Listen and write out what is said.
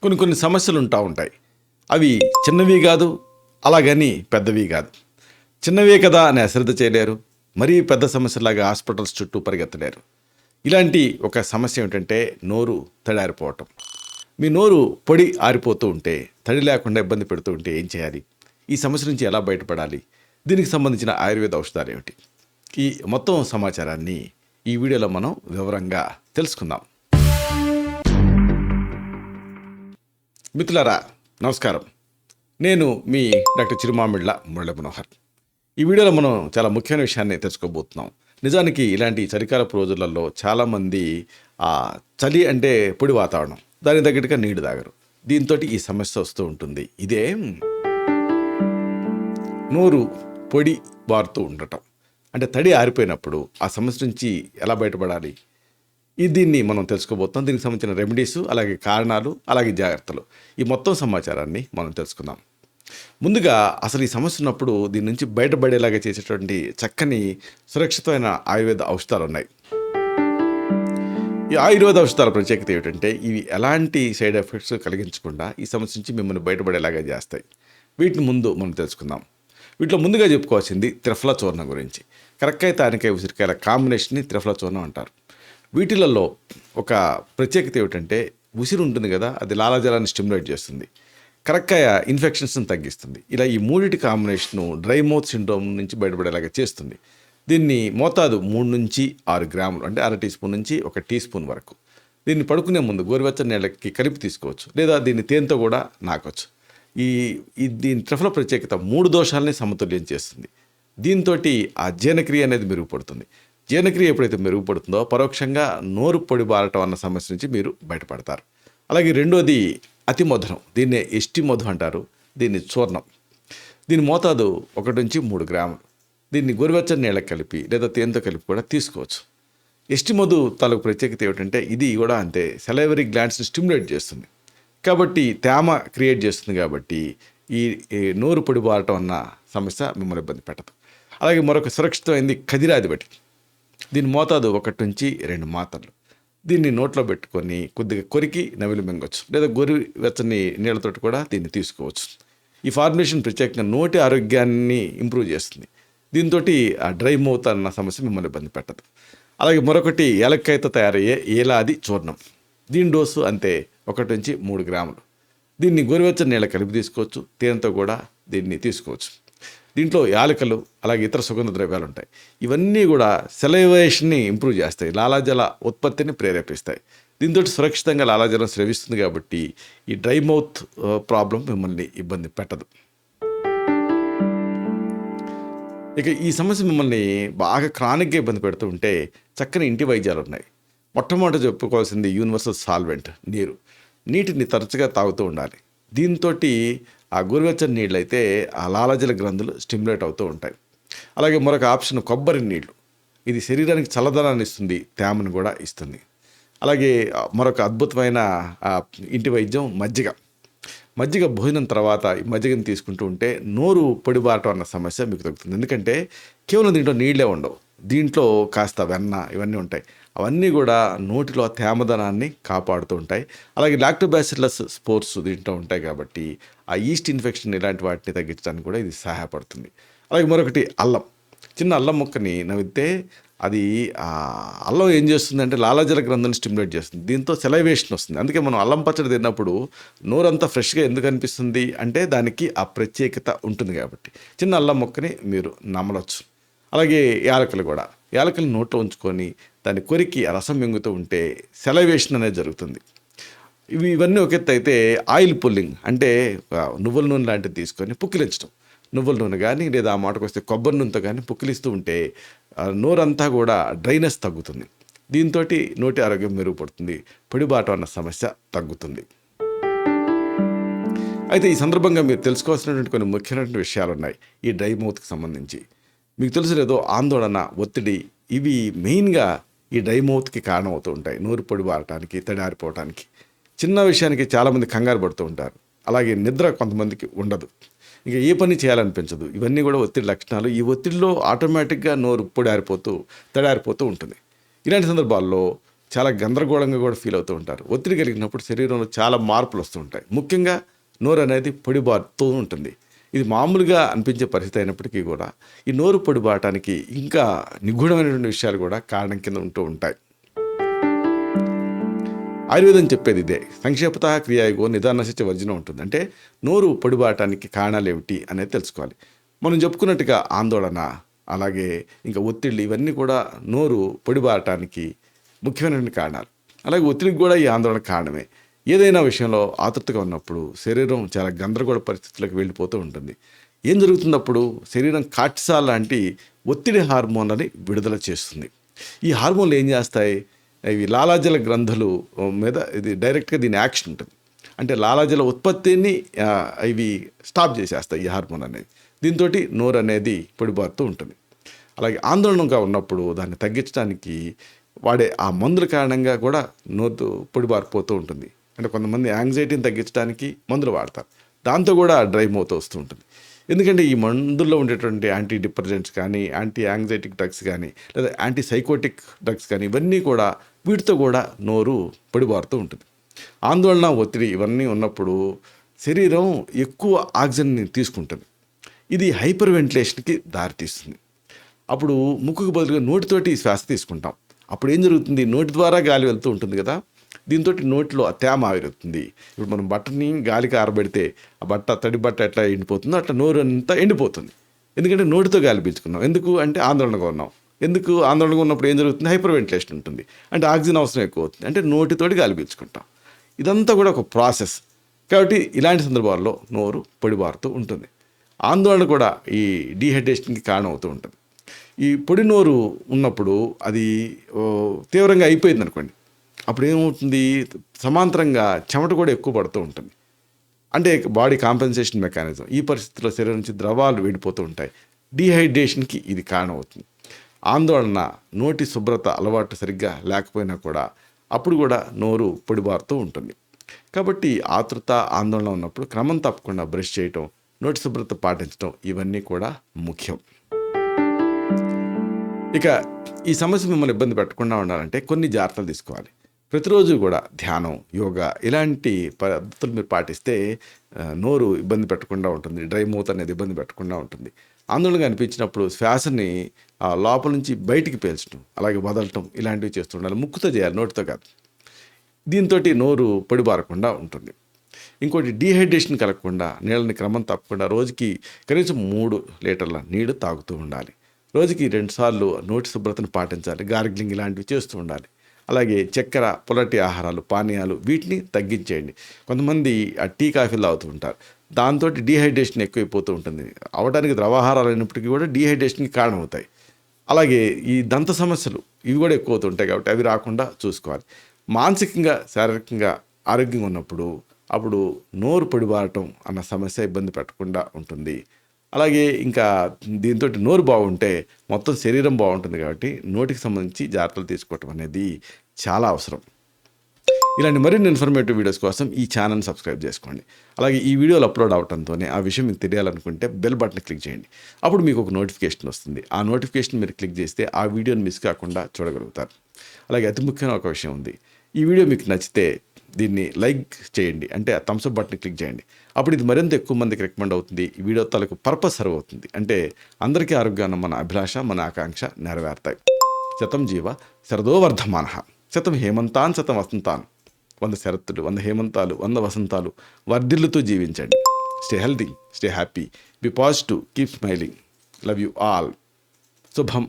కొన్ని కొన్ని సమస్యలు ఉంటాయి. అవి చిన్నవి కాదు, అలాగని పెద్దవి కాదు. చిన్నవే కదా అని అశ్రద్ధ చేయలేరు, మరీ పెద్ద సమస్యలాగా హాస్పిటల్స్ చుట్టూ పరిగెత్తలేరు. ఇలాంటి ఒక సమస్య ఏమిటంటే నోరు తడారిపోవటం. మీ నోరు పొడి ఆరిపోతూ ఉంటే, తడి లేకుండా ఇబ్బంది పెడుతూ ఉంటే ఏం చేయాలి? ఈ సమస్య నుంచి ఎలా బయటపడాలి? దీనికి సంబంధించిన ఆయుర్వేద ఔషధాలు ఏమిటి? ఈ మొత్తం సమాచారాన్ని ఈ వీడియోలో మనం వివరంగా తెలుసుకుందాం. మిత్రులారా, నమస్కారం. నేను మీ డాక్టర్ చిరుమామిళ్ళ మురళీ మనోహర్. ఈ వీడియోలో మనం చాలా ముఖ్యమైన విషయాన్ని తెలుసుకోబోతున్నాం. నిజానికి ఇలాంటి చలికాలపు రోజులలో చాలామంది చలి అంటే పొడి వాతావరణం, దానికి తగ్గట్టుగా నీళ్లు తాగరు. దీంతో ఈ సమస్య వస్తూ ఉంటుంది. ఇదే నోరు పొడి వారుతూ ఉండటం, అంటే తడి ఆరిపోయినప్పుడు ఆ సమస్య నుంచి ఎలా బయటపడాలి, దీన్ని మనం తెలుసుకోబోతున్నాం. దీనికి సంబంధించిన రెమెడీస్, అలాగే కారణాలు, అలాగే జాగ్రత్తలు, ఈ మొత్తం సమాచారాన్ని మనం తెలుసుకుందాం. ముందుగా అసలు ఈ సమస్య ఉన్నప్పుడు దీని నుంచి బయటపడేలాగా చేసేటువంటి చక్కని సురక్షితమైన ఆయుర్వేద ఔషధాలు ఉన్నాయి. ఈ ఆయుర్వేద ఔషధాల ప్రత్యేకత ఏమిటంటే ఇవి ఎలాంటి సైడ్ ఎఫెక్ట్స్ కలిగించకుండా ఈ సమస్య నుంచి మిమ్మల్ని బయటపడేలాగా చేస్తాయి. వీటిని ముందు మనం తెలుసుకుందాం. వీటిలో ముందుగా చెప్పుకోవాల్సింది త్రిఫలా చూర్ణం గురించి. కరక్కాయ, తానికాయ, ఉసిరికాయల కాంబినేషన్ని త్రిఫలా చూర్ణం అంటారు. వీటిలలో ఒక ప్రత్యేకత ఏమిటంటే ఉసిరి ఉంటుంది కదా, అది లాలాజలాన్ని స్టిమ్యులేట్ చేస్తుంది. కరక్కాయ ఇన్ఫెక్షన్స్ని తగ్గిస్తుంది. ఇలా ఈ మూడిటి కాంబినేషను డ్రై మౌత్ సిండ్రోమ్ నుంచి బయటపడేలాగా చేస్తుంది. దీన్ని మోతాదు 3 నుంచి 6 గ్రాములు, అంటే అర టీ స్పూన్ నుంచి 1 టీ స్పూన్ వరకు. దీన్ని పడుకునే ముందు గోరువెచ్చని నీళ్ళకి కలిపి తీసుకోవచ్చు, లేదా దీన్ని తేనెతో కూడా నాకొచ్చు. దీని త్రిఫల ప్రత్యేకత 3 దోషాలని సమతుల్యం చేస్తుంది. దీంతో ఆ జీర్ణక్రియ అనేది మెరుగుపడుతుంది. జీర్ణక్రియ ఎప్పుడైతే మెరుగుపడుతుందో పరోక్షంగా నోరు పొడి బారటం అన్న సమస్య నుంచి మీరు బయటపడతారు. అలాగే రెండోది అతి మధురం, దీన్నే ఎస్టి మధు అంటారు. దీన్ని చూర్ణం. దీని మోతాదు 1 నుంచి 3 గ్రాములు. దీన్ని గోరువెచ్చని నీళ్ళకి కలిపి లేదా తేనెతో కలిపి కూడా తీసుకోవచ్చు. ఎస్టి మధు తాలూకు ప్రత్యేకత ఏమిటంటే ఇది కూడా అంతే, సెలైవరీ గ్లాండ్స్ని స్టిమ్యులేట్ చేస్తుంది. కాబట్టి తేమ క్రియేట్ చేస్తుంది. కాబట్టి ఈ నోరు పొడి బారటం అన్న సమస్య మిమ్మల్ని ఇబ్బంది పెట్టదు. అలాగే మరొక సురక్షితమైంది ఖదిరాధిపతి. దీని మోతాదు 1 నుంచి 2 మాత్రలు. దీన్ని నోట్లో పెట్టుకొని కొద్దిగా కొరికి నవిలి మింగొచ్చు, లేదా గోరువెచ్చని నీళ్ళతో కూడా దీన్ని తీసుకోవచ్చు. ఈ ఫార్ములేషన్ ప్రత్యేకంగా నోటి ఆరోగ్యాన్ని ఇంప్రూవ్ చేస్తుంది. దీంతో ఆ డ్రై మౌత్ అన్న సమస్య మిమ్మల్ని ఇబ్బంది పెట్టదు. అలాగే మరొకటి ఏలక్కాయతో తయారయ్యే ఏలాది చూర్ణం. దీని డోసు అంతే, 1 నుంచి 3 గ్రాములు. దీన్ని గోరువెచ్చని నీళ్ళ కలిపి తీసుకోవచ్చు, తేనెతో కూడా దీన్ని తీసుకోవచ్చు. దీంట్లో యాలకులు, అలాగే ఇతర సుగంధ ద్రవ్యాలు ఉంటాయి. ఇవన్నీ కూడా సెలైవేషన్ని ఇంప్రూవ్ చేస్తాయి, లాలాజల ఉత్పత్తిని ప్రేరేపిస్తాయి. దీంతో సురక్షితంగా లాలాజలం స్రవిస్తుంది. కాబట్టి ఈ డ్రై మౌత్ ప్రాబ్లం మిమ్మల్ని ఇబ్బంది పెట్టదు. ఇక ఈ సమస్య మిమ్మల్ని బాగా క్రానిక్గా ఇబ్బంది పెడుతూ ఉంటే చక్కని ఇంటి వైద్యాలు ఉన్నాయి. మొట్టమొదటి చెప్పుకోవాల్సింది యూనివర్సల్ సాల్వెంట్, నీరు. నీటిని తరచుగా తాగుతూ ఉండాలి. దీంతో ఆ గోరువెచ్చని నీళ్ళు అయితే ఆ లాలాజల గ్రంథులు స్టిమ్యులేట్ అవుతూ ఉంటాయి. అలాగే మరొక ఆప్షన్ కొబ్బరి నీళ్ళు. ఇది శరీరానికి చల్లదనాన్ని ఇస్తుంది, తేమను కూడా ఇస్తుంది. అలాగే మరొక అద్భుతమైన ఇంటి వైద్యం మజ్జిగ భోజనం తర్వాత ఈ మజ్జిగను తీసుకుంటూ ఉంటే నోరు పొడిబారటం అన్న సమస్య మీకు తగ్గుతుంది. ఎందుకంటే కేవలం దీంట్లో నీళ్ళే ఉండవు, దీంట్లో కాస్త వెన్న ఇవన్నీ ఉంటాయి. అవన్నీ కూడా నోటిలో తేమదనాన్ని కాపాడుతూ ఉంటాయి. అలాగే లాక్టోబాసిల్లస్ స్పోర్స్ దీంట్లో ఉంటాయి. కాబట్టి ఆ ఈస్ట్ ఇన్ఫెక్షన్ ఇలాంటి వాటిని తగ్గించడానికి కూడా ఇది సహాయపడుతుంది. అలాగే మరొకటి అల్లం. చిన్న అల్లం ముక్కని నవ్వితే అది అల్లం ఏం చేస్తుందంటే లాలాజల గ్రంథులను స్టిమ్యులేట్ చేస్తుంది. దీంతో సెలైవేషన్ వస్తుంది. అందుకే మనం అల్లం పచ్చడి తిన్నప్పుడు నోరంతా ఫ్రెష్గా ఎందుకు అనిపిస్తుంది అంటే దానికి ఆ ప్రత్యేకత ఉంటుంది. కాబట్టి చిన్న అల్లం ముక్కని మీరు నమలొచ్చు. అలాగే యాలకులు నోట్లో ఉంచుకొని దాన్ని కొరికి రసం మింగుతూ ఉంటే సెలైవేషన్ అనేది జరుగుతుంది. ఇవన్నీ ఒక ఎత్తు అయితే ఆయిల్ పుల్లింగ్, అంటే నువ్వుల నూనె లాంటిది తీసుకొని పుక్కిలించడం. నువ్వుల నూనె కానీ, లేదా ఆ మాటకు వస్తే కొబ్బరి నూనెతో కానీ పుక్కిలిస్తూ ఉంటే నోరంతా కూడా డ్రైనెస్ తగ్గుతుంది. దీంతో నోటి ఆరోగ్యం మెరుగుపడుతుంది, పొడిబాటు అన్న సమస్య తగ్గుతుంది. అయితే ఈ సందర్భంగా మీరు తెలుసుకోవాల్సినటువంటి కొన్ని ముఖ్యమైనటువంటి విషయాలు ఉన్నాయి ఈ డ్రై మౌత్కి సంబంధించి. మీకు తెలుసు లేదో, ఆందోళన, ఒత్తిడి, ఇవి మెయిన్గా ఈ డ్రై మౌత్కి కారణం అవుతూ ఉంటాయి. నోరు పొడి బారటానికి, తడారిపోవటానికి. చిన్న విషయానికి చాలామంది కంగారు పడుతూ ఉంటారు. అలాగే నిద్ర కొంతమందికి ఉండదు, ఇంకా ఏ పని చేయాలనిపించదు. ఇవన్నీ కూడా ఒత్తిడి లక్షణాలు. ఈ ఒత్తిడిలో ఆటోమేటిక్గా నోరు పొడి ఆరిపోతూ తడారిపోతూ ఉంటుంది. ఇలాంటి సందర్భాల్లో చాలా గందరగోళంగా కూడా ఫీల్ అవుతూ ఉంటారు. ఒత్తిడి కలిగినప్పుడు శరీరంలో చాలా మార్పులు వస్తూ ఉంటాయి. ముఖ్యంగా నోరు అనేది పొడిబారుతూ ఉంటుంది. ఇది మామూలుగా అనిపించే పరిస్థితి అయినప్పటికీ కూడా ఈ నోరు పొడిబారటానికి ఇంకా నిగూఢమైనటువంటి విషయాలు కూడా కారణం కింద ఉంటూ ఉంటాయి. ఆయుర్వేదం చెప్పేది ఇదే, సంక్షేపత క్రియాయుగో నిదానశిచ వర్జనం ఉంటుంది. అంటే నోరు పొడిబారటానికి కారణాలు ఏమిటి అనేది తెలుసుకోవాలి. మనం చెప్పుకున్నట్టుగా ఆందోళన, అలాగే ఇంకా ఒత్తిళ్ళు, ఇవన్నీ కూడా నోరు పొడిబారటానికి ముఖ్యమైనటువంటి కారణాలు. అలాగే ఒత్తిడికి కూడా ఈ ఆందోళన కారణమే. ఏదైనా విషయంలో ఆతృతగా ఉన్నప్పుడు శరీరం చాలా గందరగోళ పరిస్థితులకు వెళ్ళిపోతూ ఉంటుంది. ఏం జరుగుతున్నప్పుడు శరీరం కార్టిసాల్ లాంటి ఒత్తిడి హార్మోన్లని విడుదల చేస్తుంది. ఈ హార్మోన్లు ఏం చేస్తాయి, ఇవి లాలాజల గ్రంథులు మీద ఇది డైరెక్ట్గా దీని యాక్షన్ ఉంటుంది. అంటే లాలాజల ఉత్పత్తిని ఇవి స్టాప్ చేసేస్తాయి ఈ హార్మోన్ అనేది. దీంతో నోరు అనేది పొడిబారుతూ ఉంటుంది. అలాగే ఆందోళనగా ఉన్నప్పుడు దాన్ని తగ్గించడానికి వాడే ఆ మందుల కారణంగా కూడా నోరు పొడిబారిపోతూ ఉంటుంది. అంటే కొంతమంది యాంగ్జైటీని తగ్గించడానికి మందులు వాడతారు, దాంతో కూడా డ్రై మౌత్ వస్తూ ఉంటుంది. ఎందుకంటే ఈ మందుల్లో ఉండేటువంటి యాంటీ డిప్రెసెంట్స్ కానీ, యాంటీ యాంగ్జైటిక్ డ్రగ్స్ కానీ, లేదా యాంటీ సైకోటిక్ డ్రగ్స్ కానీ, ఇవన్నీ కూడా వీటితో కూడా నోరు పొడిబారుతూ ఉంటుంది. ఆందోళన, ఒత్తిడి ఇవన్నీ ఉన్నప్పుడు శరీరం ఎక్కువ ఆక్సిజన్ని తీసుకుంటుంది. ఇది హైపర్ వెంటిలేషన్కి దారితీస్తుంది. అప్పుడు ముక్కుకు బదులుగా నోటితోటి శ్వాస తీసుకుంటాం. అప్పుడు ఏం జరుగుతుంది, నోటి ద్వారా గాలి వెళ్తూ ఉంటుంది కదా, దీంతో నోటిలో తేమ ఆవిరవుతుంది. ఇప్పుడు మనం బట్టని గాలికి ఆరబెడితే ఆ బట్ట, తడి బట్ట ఎట్లా ఎండిపోతుందో అట్లా నోరు అంతా ఎండిపోతుంది. ఎందుకంటే నోటితో గాలి పీల్చుకున్నాం. ఎందుకు అంటే ఆందోళనగా ఉన్నాం. ఎందుకు ఆందోళనగా ఉన్నప్పుడు ఏం జరుగుతుంది, హైపర్ వెంటిలేషన్ ఉంటుంది. అంటే ఆక్సిజన్ అవసరం ఎక్కువ అవుతుంది. అంటే నోటితోటి గాలి పీల్చుకుంటాం. ఇదంతా కూడా ఒక ప్రాసెస్. కాబట్టి ఇలాంటి సందర్భాల్లో నోరు పొడిబారుతూ ఉంటుంది. ఆందోళన కూడా ఈ డీహైడ్రేషన్కి కారణం అవుతూ ఉంటుంది. ఈ పొడి నోరు ఉన్నప్పుడు అది తీవ్రంగా అయిపోయింది అనుకోండి, అప్పుడు ఏమవుతుంది, సమాంతరంగా చెమట కూడా ఎక్కువ పడుతూ ఉంటుంది. అంటే బాడీ కాంపెన్సేషన్ మెకానిజం. ఈ పరిస్థితుల్లో శరీరం నుంచి ద్రవాలు వెళ్ళిపోతూ ఉంటాయి. డీహైడ్రేషన్కి ఇది కారణం అవుతుంది. ఆందోళన, నోటి శుభ్రత అలవాటు సరిగ్గా లేకపోయినా కూడా అప్పుడు కూడా నోరు పొడిబారుతూ ఉంటుంది. కాబట్టి ఆతృత, ఆందోళన ఉన్నప్పుడు క్రమం తప్పకుండా బ్రష్ చేయటం, నోటి శుభ్రత పాటించడం, ఇవన్నీ కూడా ముఖ్యం. ఇక ఈ సమస్య మిమ్మల్ని ఇబ్బంది పెట్టకుండా ఉండాలంటే కొన్ని జాగ్రత్తలు తీసుకోవాలి. ప్రతిరోజు కూడా ధ్యానం, యోగా ఇలాంటి పద్ధతులు మీరు పాటిస్తే నోరు ఇబ్బంది పెట్టకుండా ఉంటుంది. డ్రై మౌత్ అనేది ఇబ్బంది పెట్టకుండా ఉంటుంది. ఆందోళనగా అనిపించినప్పుడు శ్వాసని లోపల నుంచి బయటికి పీల్చడం, అలాగే వదలటం, ఇలాంటివి చేస్తుండాలి. ముక్కుతో చేయాలి, నోటితో కాదు. దీంతో నోరు పొడిబారకుండా ఉంటుంది. ఇంకోటి, డీహైడ్రేషన్ కలగకుండా నీళ్ళని క్రమం తప్పకుండా రోజుకి కనీసం 3 లీటర్ల నీళ్లు తాగుతూ ఉండాలి. రోజుకి 2 సార్లు నోటి శుభ్రతను పాటించాలి. గార్గిలింగ్ ఇలాంటివి చేస్తూ ఉండాలి. అలాగే చక్కెర, పొలటి ఆహారాలు, పానీయాలు వీటిని తగ్గించేయండి. కొంతమంది ఆ టీ, కాఫీలు తాగుతూ ఉంటారు. దాంతో డీహైడ్రేషన్ ఎక్కువైపోతూ ఉంటుంది. అవడానికి ద్రవాహారాలు అయినప్పటికీ కూడా డీహైడ్రేషన్కి కారణమవుతాయి. అలాగే ఈ దంత సమస్యలు ఇవి కూడా ఎక్కువ అవుతుంటాయి. కాబట్టి అవి రాకుండా చూసుకోవాలి. మానసికంగా, శారీరకంగా ఆరోగ్యంగా ఉన్నప్పుడు అప్పుడు నోరు పొడిబారటం అన్న సమస్య ఇబ్బంది పెట్టకుండా ఉంటుంది. అలాగే ఇంకా దీంతో నోరు బాగుంటే మొత్తం శరీరం బాగుంటుంది. కాబట్టి నోటికి సంబంధించి జాగ్రత్తలు తీసుకోవటం అనేది చాలా అవసరం. ఇలాంటి మరిన్ని ఇన్ఫర్మేటివ్ వీడియోస్ కోసం ఈ ఛానల్ని సబ్స్క్రైబ్ చేసుకోండి. అలాగే ఈ వీడియోలు అప్లోడ్ అవడంతోనే ఆ విషయం మీకు తెలియాలనుకుంటే బెల్ బటన్ క్లిక్ చేయండి. అప్పుడు మీకు ఒక నోటిఫికేషన్ వస్తుంది. ఆ నోటిఫికేషన్ మీరు క్లిక్ చేస్తే ఆ వీడియోని మిస్ కాకుండా చూడగలుగుతారు. అలాగే అతి ముఖ్యమైన ఒక విషయం ఉంది. ఈ వీడియో మీకు నచ్చితే దీన్ని లైక్ చేయండి, అంటే ఆ థమ్స్అప్ బటన్ క్లిక్ చేయండి. అప్పుడు ఇది మరింత ఎక్కువ మందికి రికమెండ్ అవుతుంది. ఈ వీడియో తాలూకు పర్పస్ సర్వ్ అవుతుంది. అంటే అందరికీ ఆరోగ్యాన్ని, మన అభిలాష, మన ఆకాంక్ష నెరవేరుతాయి. శతం జీవ శరదో వర్ధమానః, శతం హేమంతాన్ శతం వసంతాన్. 100 శరత్తులు, 100 హేమంతాలు, 100 వసంతాలు వర్ధిల్లుతూ జీవించండి. Stay healthy, stay happy, be positive, keep smiling. Love you all. శుభం.